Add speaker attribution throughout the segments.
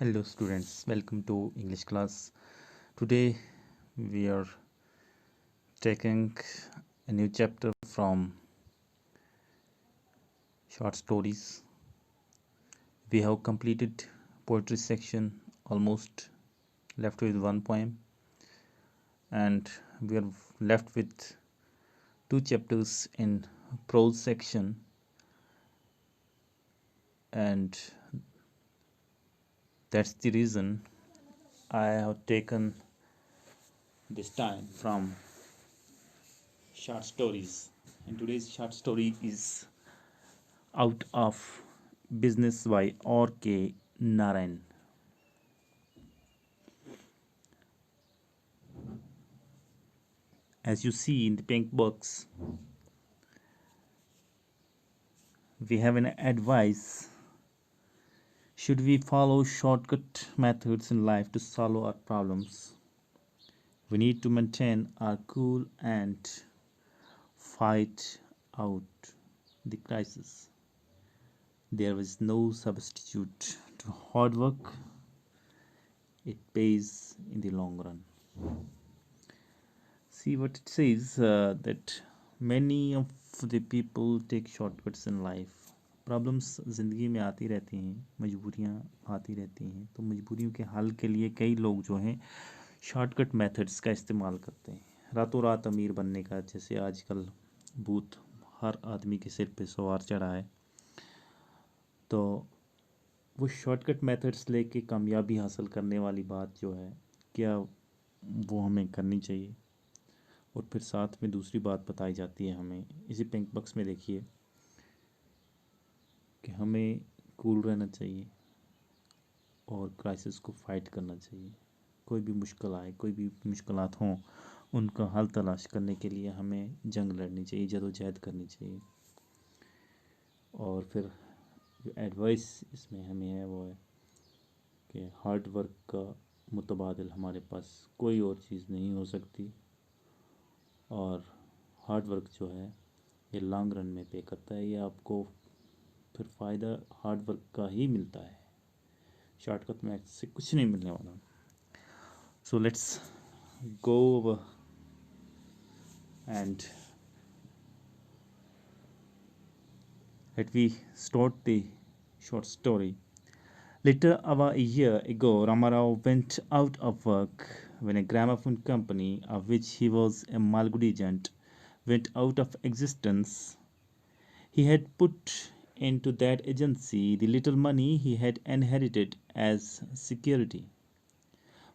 Speaker 1: Hello students, welcome to English class. Today we are taking a new chapter from short stories. We have completed poetry section, almost left with one poem, and we are left with two chapters in prose section, and that's the reason I have taken this time from short stories. And today's short story is Out of Business by R.K. Narayan. As you see in the pink box, we have an advice. Should we follow shortcut methods in life to solve our problems? We need to maintain our cool and fight out the crisis. There is no substitute to hard work. It pays in the long run. See what it says, that many of the people take shortcuts in life. Problems ज़िंदगी में आती रहती हैं, मजबूरियाँ आती रहती हैं, तो मजबूरियों के हल के लिए कई लोग जो हैं शॉर्टकट मेथड्स का इस्तेमाल करते हैं, रातों रात अमीर बनने का। जैसे आजकल भूत हर आदमी के सिर पे सवार चढ़ा है, तो वो शॉर्टकट मेथड्स लेके कामयाबी हासिल करने वाली बात जो है, क्या वो हमें करनी चाहिए? और फिर साथ में दूसरी बात बताई जाती है हमें इसी पिंक बॉक्स में, देखिए कि हमें कूल रहना चाहिए और क्राइसिस को फाइट करना चाहिए। कोई भी मुश्किल आए, कोई भी मुश्किलात हों, उनका हल तलाश करने के लिए हमें जंग लड़नी चाहिए, जदोजहद करनी चाहिए। और फिर जो एडवाइस इसमें हमें है वो है कि हार्ड वर्क का मुतबादिल हमारे पास कोई और चीज़ नहीं हो सकती, और हार्ड वर्क जो है ये लॉन्ग रन में पे करता है। ये आपको फिर फ़ायदा हार्ड वर्क का ही मिलता है, शॉर्टकट में से कुछ नहीं मिलने वाला। So let's go and let we start the short story. Later, about a year ago, Ramarao went out of work when a gramophone company, of which he was a Malgudi agent, went out of existence. He had put into that agency the little money he had inherited as security.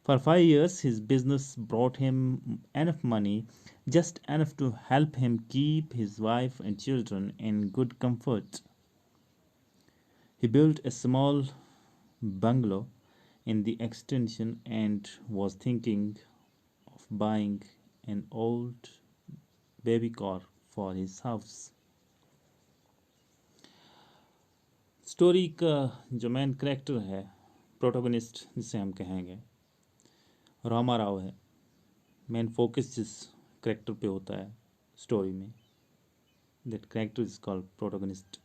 Speaker 1: For 5 years, his business brought him enough money, just enough to help him keep his wife and children in good comfort. He built a small bungalow in the extension and was thinking of buying an old baby car for his house. Story का जो main character है, protagonist जिसे हम कहेंगे, रामा राव है। Main focus जिस character पे होता है स्टोरी में, that character is called protagonist.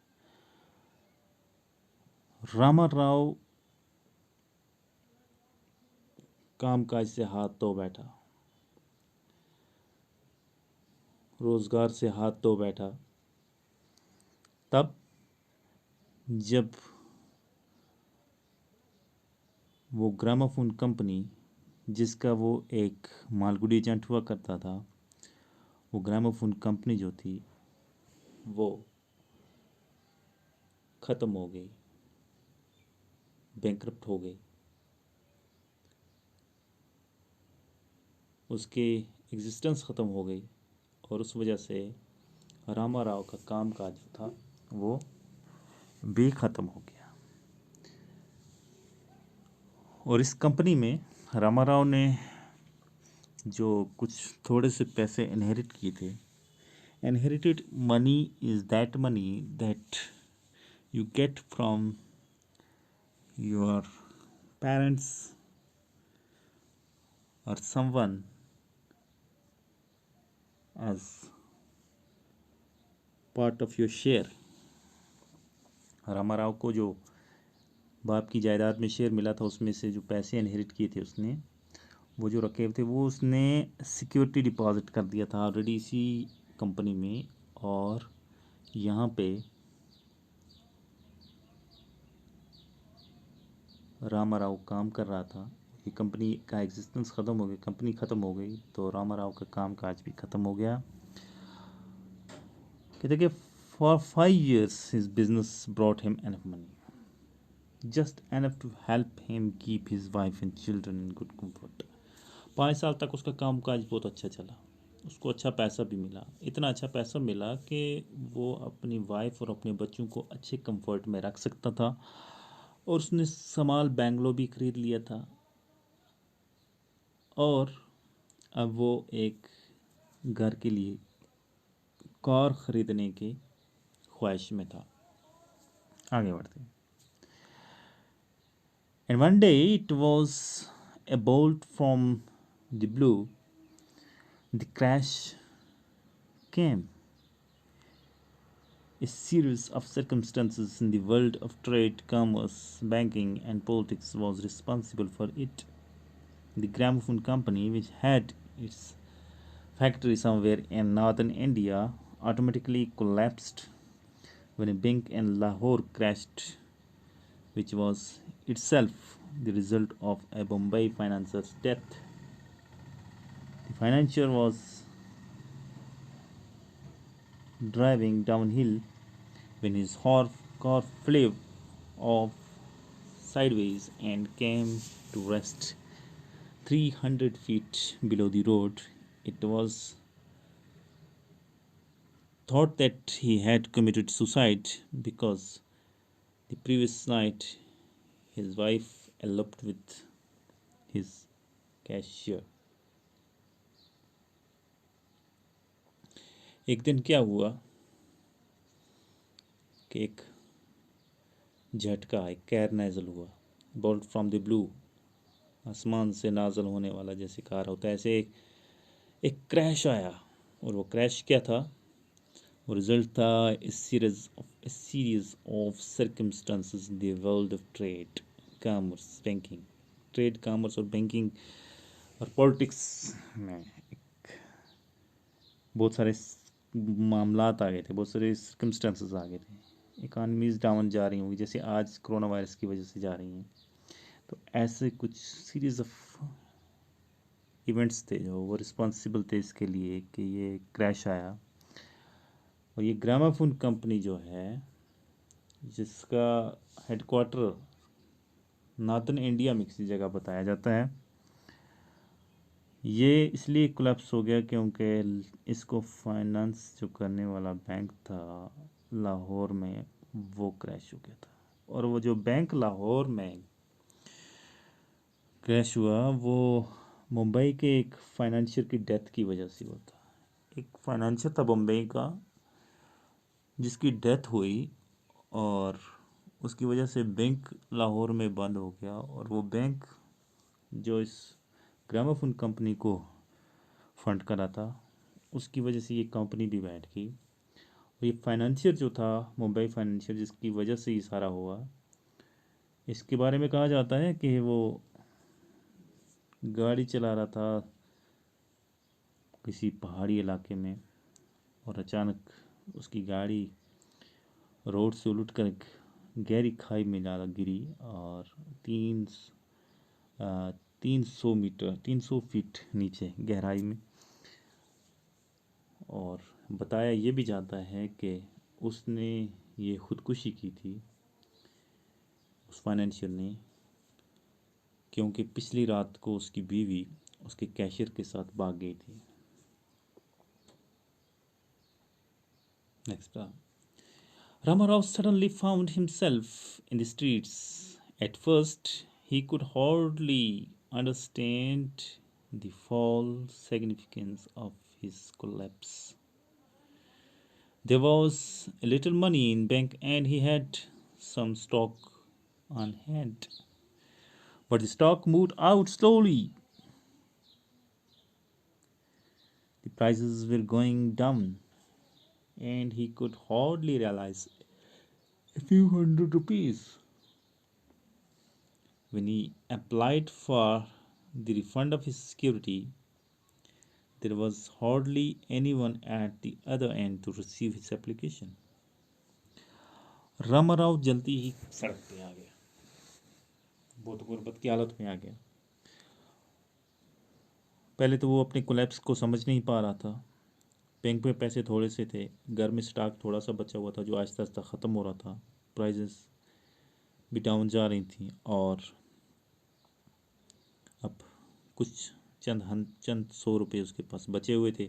Speaker 1: Rama Rao काम काज से हाथ धो बैठा, रोजगार से हाथ धो बैठा, तब जब वो ग्रामोफोन कंपनी, जिसका वो एक मालगुडी एजेंट हुआ करता था, वो ग्रामोफोन कंपनी जो थी वो ख़त्म हो गई, बैंकरप्ट हो गई। उसकी एग्जिस्टेंस ख़त्म हो गई, और उस वजह से रामा राव का काम काज जो था वो भी ख़त्म हो गया। और इस कंपनी में रामा राव ने जो कुछ थोड़े से पैसे इनहेरिट किए थे, inherited money is that money that you get from your parents or someone as part of your share। Rama Rao को जो बाप की जायदाद में शेयर मिला था, उसमें से जो पैसे इनहेरिट किए थे उसने, वो जो रखे हुए थे वो उसने सिक्योरिटी डिपॉजिट कर दिया था ऑलरेडी इसी कंपनी में। और यहाँ पे रामा राव काम कर रहा था। ये कंपनी का एग्जिस्टेंस ख़त्म हो गया, कंपनी ख़त्म हो गई तो रामा राव का काम काज भी ख़त्म हो गया। कहते कि for 5 years his business brought him enough money, just enough to help him keep his wife and children in good comfort. 5 साल तक उसका काम काज बहुत अच्छा चला, उसको अच्छा पैसा भी मिला, इतना अच्छा पैसा मिला कि वो अपनी वाइफ और अपने बच्चों को अच्छे कंफर्ट में रख सकता था। और उसने समाल बेंगलो भी खरीद लिया था। और अब वो एक घर के लिए कार खरीदने की ख्वाहिश में था। आगे बढ़ते हैं। And one day it was a bolt from the blue, the crash came. A series of circumstances in the world of trade, commerce, banking, and politics was responsible for it. The Gramophone Company, which had its factory somewhere in northern India, automatically collapsed when a bank in Lahore crashed, which was itself the result of a Bombay financer's death. The financier was driving downhill when his car flew off sideways and came to rest 300 feet below the road. It was thought that he had committed suicide because the previous night his wife eloped with his cashier. एक दिन क्या हुआ कि एक झटका, एक कैर नाजल हुआ, bolt from the blue, आसमान से नाजल होने वाला जैसे कार होता है, ऐसे एक क्रैश आया। और वो क्रैश क्या था? वो रिजल्ट था series of circumstances in the world of trade, commerce, banking. Trade, commerce और बैंकिंग और पॉलिटिक्स में बहुत सारे मामलात आ गए थे, बहुत सारे सर्कमस्टांसेस आ गए थे। इकानमीज डाउन जा रही होंगी, जैसे आज कोरोना वायरस की वजह से जा रही हैं। तो ऐसे कुछ सीरीज ऑफ इवेंट्स थे जो वो रिस्पॉन्सिबल थे इसके लिए कि ये क्रैश आया। और ये ग्रामाफोन कंपनी जो है, जिसका हेडक्वार्टर नॉर्थन इंडिया में किसी जगह बताया जाता है, ये इसलिए कोलैप्स हो गया क्योंकि इसको फाइनेंस जो करने वाला बैंक था लाहौर में, वो क्रैश हो गया था। और वो जो बैंक लाहौर में क्रैश हुआ वो मुंबई के एक फाइनेंशियर की डेथ की वजह से हुआ था। एक फाइनेंशियर था मुंबई का जिसकी डेथ हुई, और उसकी वजह से बैंक लाहौर में बंद हो गया। और वो बैंक जो इस ग्रामोफोन कंपनी को फंड करा था, उसकी वजह से ये कंपनी भी बैठ गई। और ये फाइनेंशियर जो था, मुंबई फाइनेंशियर, जिसकी वजह से ये सारा हुआ, इसके बारे में कहा जाता है कि वो गाड़ी चला रहा था किसी पहाड़ी इलाके में, और अचानक उसकी गाड़ी रोड से उलट कर एक गहरी खाई में जा गिरी। और 300 मीटर, 300 फीट नीचे गहराई में। और बताया ये भी जाता है कि उसने ये खुदकुशी की थी, उस फाइनेंशियर ने, क्योंकि पिछली रात को उसकी बीवी उसके कैशियर के साथ भाग गई थी। Next, Ramarao suddenly found himself in the streets. At first, he could hardly understand the full significance of his collapse. There was a little money in bank and he had some stock on hand. But the stock moved out slowly. The prices were going down and he could hardly realize a few hundred rupees. When he applied for the refund of his security, there was hardly anyone at the other end to receive his application. Ramarao जल्दी ही सड़क पे आ गया, बहुत गुर्बत की हालत में आ गया। पहले तो वो अपने कोलैप्स को समझ नहीं पा रहा था। बैंक में पैसे थोड़े से थे, घर में स्टॉक थोड़ा सा बचा हुआ था जो आहिस्ता आहिस्ता ख़त्म हो रहा था, प्राइजेस भी डाउन जा रही थी, और अब कुछ चंद 100 रुपये उसके पास बचे हुए थे।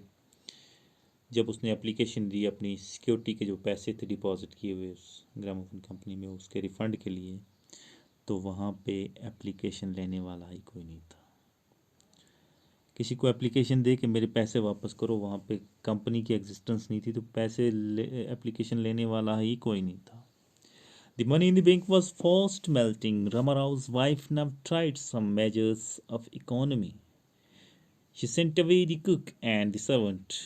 Speaker 1: जब उसने एप्लीकेशन दी अपनी सिक्योरिटी के जो पैसे थे डिपॉजिट किए हुए उस ग्रामोफोन कंपनी में उसके रिफ़ंड के लिए, तो वहाँ पे एप्लीकेशन लेने वाला ही कोई नहीं था। किसी को एप्लीकेशन दे के मेरे पैसे वापस करो, वहाँ पे कंपनी की एग्जिस्टेंस नहीं थी, तो एप्लीकेशन लेने वाला ही कोई नहीं था। The money in the bank was fast melting. Ramarao's wife now tried some measures of economy. She sent away the cook and the servant,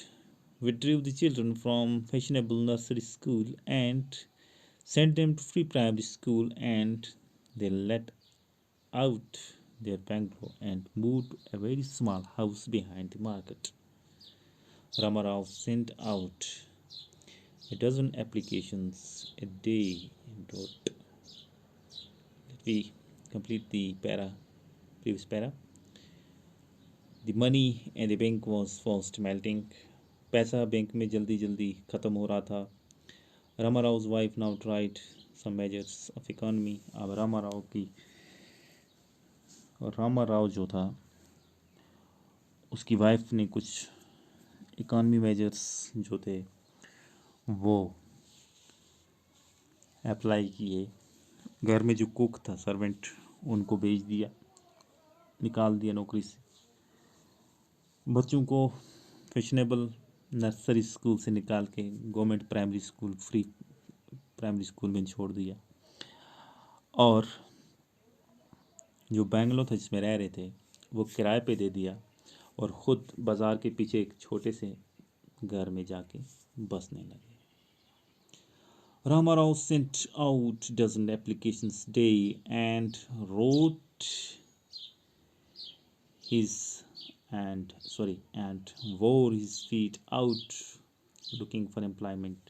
Speaker 1: withdrew the children from fashionable nursery school, and sent them to free primary school, and they let out their bungalow and moved to a very small house behind the market. Ramarao sent out a dozen applications a day and wrote. Let me complete the previous para. The money in the bank was fast melting. पैसा bank में जल्दी जल्दी ख़त्म हो रहा था। रामाराव's wife now tried some measures of economy. अब रामाराव जो था उसकी वाइफ ने कुछ इकॉनमी मेजर्स जो थे वो अप्लाई किए। घर में जो कुक था, सर्वेंट, उनको भेज दिया, निकाल दिया नौकरी से। बच्चों को फैशनेबल नर्सरी स्कूल से निकाल के government primary school, free primary school में छोड़ दिया, और जो बेंगलो था जिसमें रह रहे थे वो किराए पे दे दिया, और ख़ुद बाज़ार के पीछे एक छोटे से घर में जाके बसने लगे। Ramarao sent out dozen applications day and wrote his and wore his feet out looking for employment.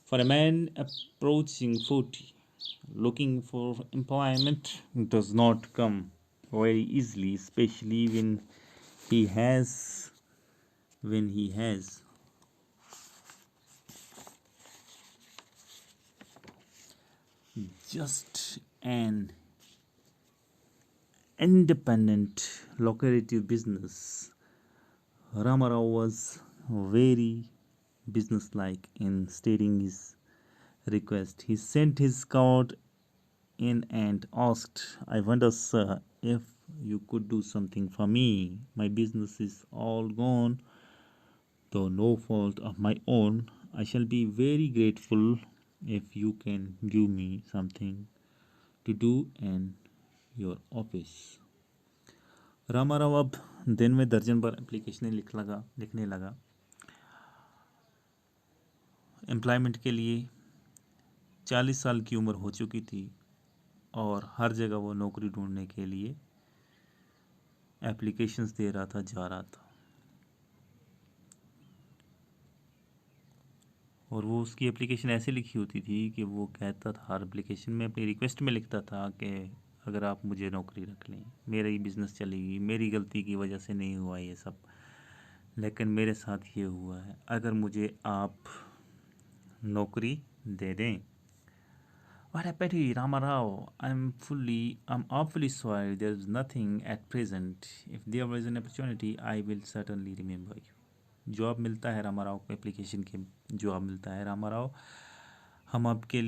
Speaker 1: For a man approaching 40, looking for employment does not come very easily, especially he has when he has just an independent lucrative business. Ramarao was very businesslike in stating his request. He sent his card in and asked, I wonder, sir, if you could do something for me. My business is all gone, though no fault of my own. I shall be very grateful if you can give me something to do in your office. Rama Rao अब दिन में दर्जन भर एप्लीकेशनें लिखने लगा employment के लिए। 40 साल की उम्र हो चुकी थी और हर जगह वो नौकरी ढूंढने के लिए एप्लीकेशंस दे रहा था, जा रहा था, और वो उसकी एप्लीकेशन ऐसे लिखी होती थी कि वो कहता था, हर एप्लीकेशन में अपनी रिक्वेस्ट में लिखता था कि अगर आप मुझे नौकरी रख लें, मेरी बिज़नेस चलेगी, मेरी गलती की वजह से नहीं हुआ ये सब, लेकिन मेरे साथ ये हुआ है, अगर मुझे आप नौकरी दे दें। What a pity, Ramarao. I'm awfully sorry. There's nothing at present. If there was an opportunity, I will certainly remember you. Job मिलता है रामाराव को, एप्लीकेशन के जॉब मिलता है। रामाराव, हम आपके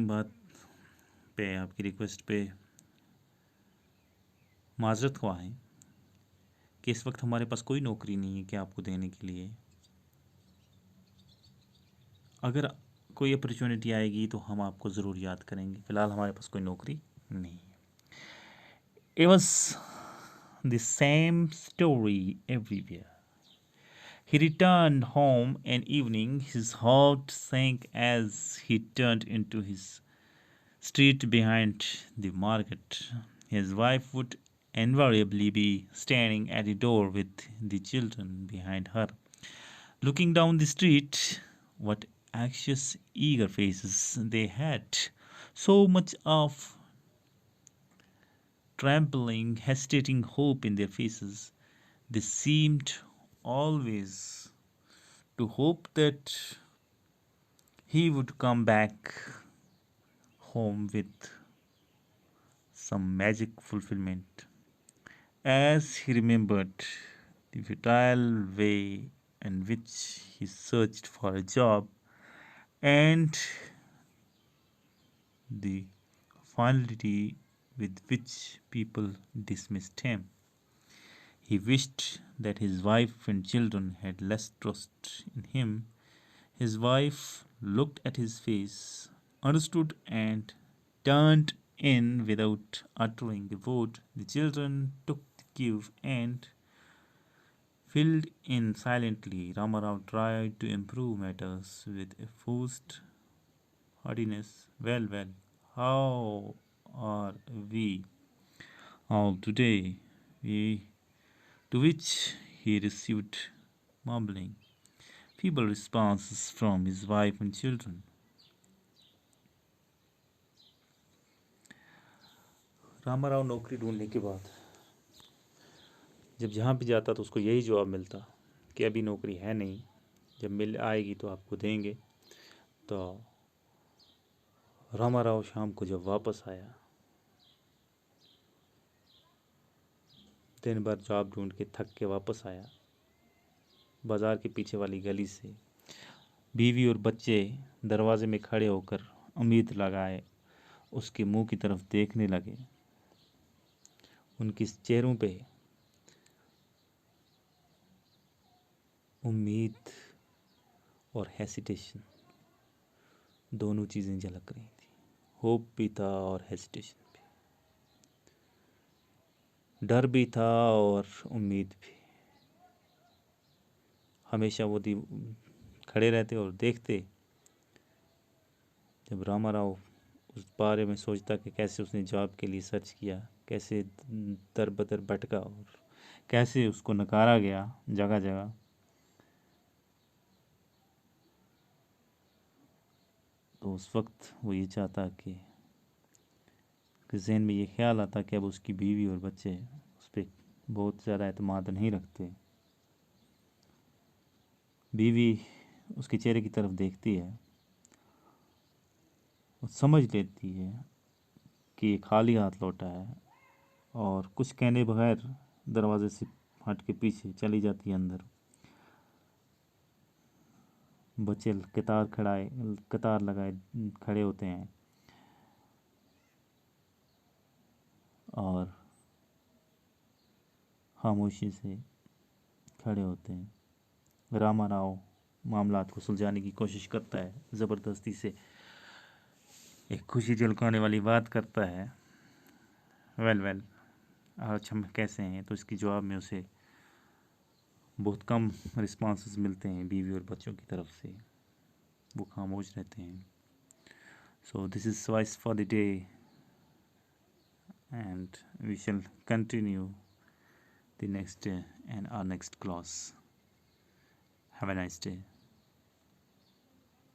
Speaker 1: बात पे, आपकी रिक्वेस्ट पे माजरत ख्वाह हैं कि इस वक्त हमारे पास कोई नौकरी नहीं है कि आपको देने के लिए। अगर कोई अपॉर्चुनिटी आएगी तो हम आपको ज़रूर याद करेंगे, फ़िलहाल हमारे पास कोई नौकरी नहीं है। It was the same story everywhere. He returned home an evening. His heart sank as he turned into his street behind the market. his wife would invariably be standing at the door with the children behind her, looking down the street. What anxious, eager faces they had! So much of trembling, hesitating hope in their faces. They seemed always to hope that he would come back home with some magic fulfillment. As he remembered the futile way in which he searched for a job and the finality with which people dismissed him, he wished that his wife and children had less trust in him. His wife looked at his face, understood, and turned in without uttering a word. The children took the cue and filled in silently. Ramarao tried to improve matters with a forced heartiness. Well, well, how are we all today? We, to which he received mumbling, feeble responses from his wife and children. Rama Rao नौकरी ढूंढने के बाद जब जहाँ भी जाता तो उसको यही जवाब मिलता कि अभी नौकरी है नहीं, जब मिल आएगी तो आपको देंगे। तो रामाराव शाम को जब वापस आया, दिन भर जॉब ढूंढ के थक के वापस आया, बाज़ार के पीछे वाली गली से बीवी और बच्चे दरवाजे में खड़े होकर उम्मीद लगाए उसके मुंह की तरफ देखने लगे। उनके चेहरों पे उम्मीद और हेसिटेशन दोनों चीज़ें झलक रही थी। होप भी था और हेसिटेशन भी, डर भी था और उम्मीद भी। हमेशा वो खड़े रहते और देखते। जब रामाराव उस बारे में सोचता कि कैसे उसने जॉब के लिए सर्च किया, कैसे दर बदर भटका और कैसे उसको नकारा गया जगह जगह, तो उस वक्त वो ये चाहता कि जहन में ये ख्याल आता कि अब उसकी बीवी और बच्चे उस पर बहुत ज़्यादा एतमाद नहीं रखते। बीवी उसके चेहरे की तरफ देखती है और समझ लेती है कि ये खाली हाथ लौटा है और कुछ कहने बगैर दरवाजे से हट के पीछे चली जाती है अंदर। बच्चे कतार लगाए खड़े होते हैं और खामोशी से खड़े होते हैं। रामाराव मामलात को सुलझाने की कोशिश करता है, ज़बरदस्ती से एक खुशी झलकाने वाली बात करता है। वेल आज हम कैसे हैं, तो इसकी जवाब में उसे बहुत कम रिस्पॉन्सेस मिलते हैं बीवी और बच्चों की तरफ से। वो खामोश रहते हैं। सो दिस इज़ सवाइस for the day and we shall continue the next day and our next class. Have a nice day.